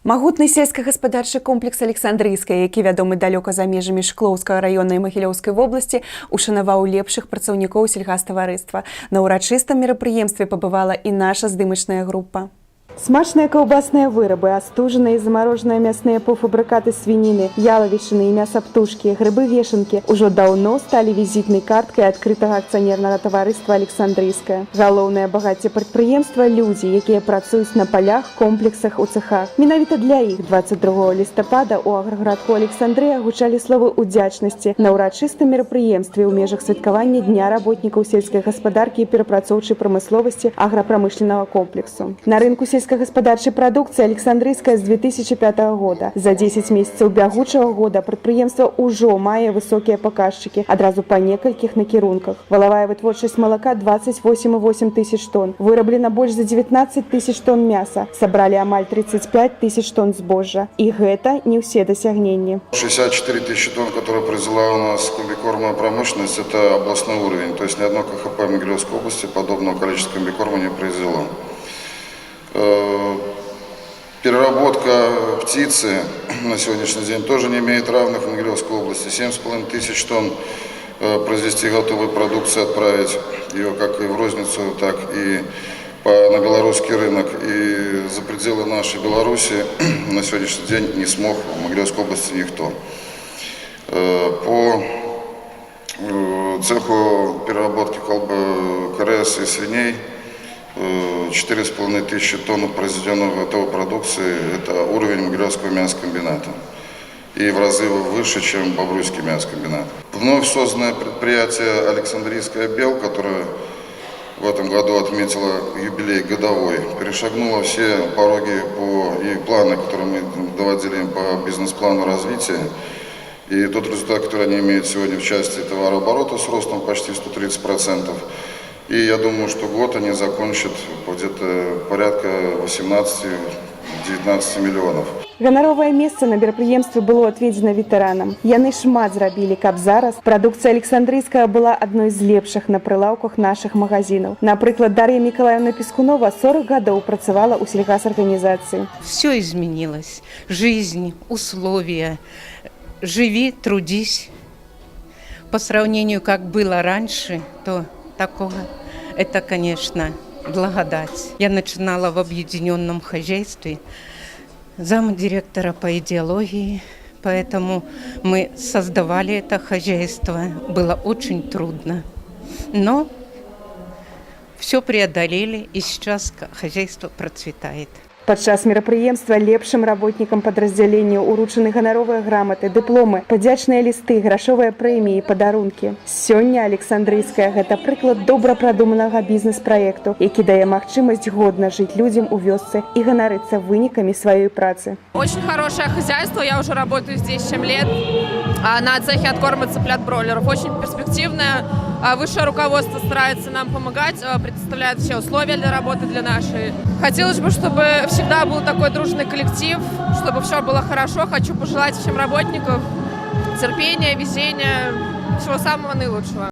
Магутны сельскагаспадарчы комплекс Александрийская, які вядомы далёка за межамі Шклоўскага раёна і Магілёўскай вобласці, ушанаваў лепшых працаўнікоў сельгастоварыства. На ўрачыстым мерапрыемстве пабывала і наша здымачная група. Смачныя каўбасныя вырабы, астужаныя і замарожаныя мясныя паўфабрыкаты свініны, ялавічыны і мяса птушкі, грыбы-вешанкі ўжо даўно сталі візітнай карткай адкрытага акцыянернага таварыства Александрийская. Галоўнае багацце прадпрыемства – людзі, якія працуюць на палях, комплексах, у цэхах. Менавіта для іх 22 лістапада ў аграгарадку Александрыя гучалі словы ўдзячнасці на ўрачыстым мерапрыемстве ў межах святкавання Дня работнікаў сельскай гаспадаркі і перапрацоўчай прамысловасці аграпрамышленнага комплексу. На рынку сельскагаспадарчай прадукцыі Александрийская з 2005 года. За 10 месяцаў бягучага года прадпрыемства ўжо мае высокія паказчыкі адразу па некалькіх накірунках. Валавая вытворчасць малака 28,8 тысяч тонн. Выраблена больш за 19 тысяч тонн мяса. Сабралі амаль 35 тысяч тонн збожжа. І гэта не ўсе дасягненні. 64 тысячи тонн, которые произвела у нас комбикормовая промышленность, это областной уровень. То есть ни одно КХП Могилевской области подобного количества комбикорма не произвело. Переработка птицы на сегодняшний день тоже не имеет равных в Могилевской области. 7,5 тысяч тонн произвести готовой продукции, отправить ее как и в розницу, так и на белорусский рынок. И за пределы нашей Беларуси на сегодняшний день не смог в Могилевской области никто. По цеху переработки КРС и свиней 4,5 тысячи тонн произведенной готовой продукции – это уровень Могилевского мясокомбината. И в разы выше, чем Бобруйский мясокомбинат. Вновь созданное предприятие «Александрийская Бел», которое в этом году отметило юбилей годовой, перешагнуло все пороги и планы, которые мы доводили по бизнес-плану развития. И тот результат, который они имеют сегодня в части товарооборота с ростом почти 130%. И я думаю, что год они закончат где-то порядка 18-19 миллионов. Ганаровае месца на мерапрыемстве было адведзена ветэранам. Яны шмат зрабілі, каб зараз прадукцыя Александрийская была адной з лепшых на прылаўках нашых магазинаў. Напрыклад, Дар'я Миколаевна Пескунова 40 гадоў працавала ў сельгасарганізацыі. Все изменилось. Жизнь, условия. Живи, трудись. По сравнению, как было раньше, то такого, это, конечно, благодать. Я начинала в объединенном хозяйстве, замдиректора по идеологии, поэтому мы создавали это хозяйство. Было очень трудно, но все преодолели, и сейчас хозяйство процветает. Падчас мерапрыемства лепшым работнікам падраздзялення ўручаны ганаровыя граматы, дыпломы, падзячныя лісты, грашовыя прэміі, падарункі. Сёння Александрийская – гэта прыклад добра прадуманага бізнес-праекту, які дае магчымасць годна жыць людзям у вёсцы і ганарыцца вынікамі сваёй працы. Очень хорошее хозяйство, я уже работаю здесь 7 лет на цехе откорма цыплят-бройлеров. Очень перспективное. Высшее руководство старается нам помогать, предоставляет все условия для работы, для нашей. Хотелось бы, чтобы всегда был такой дружный коллектив, чтобы все было хорошо. Хочу пожелать всем работникам терпения, везения, всего самого наилучшего.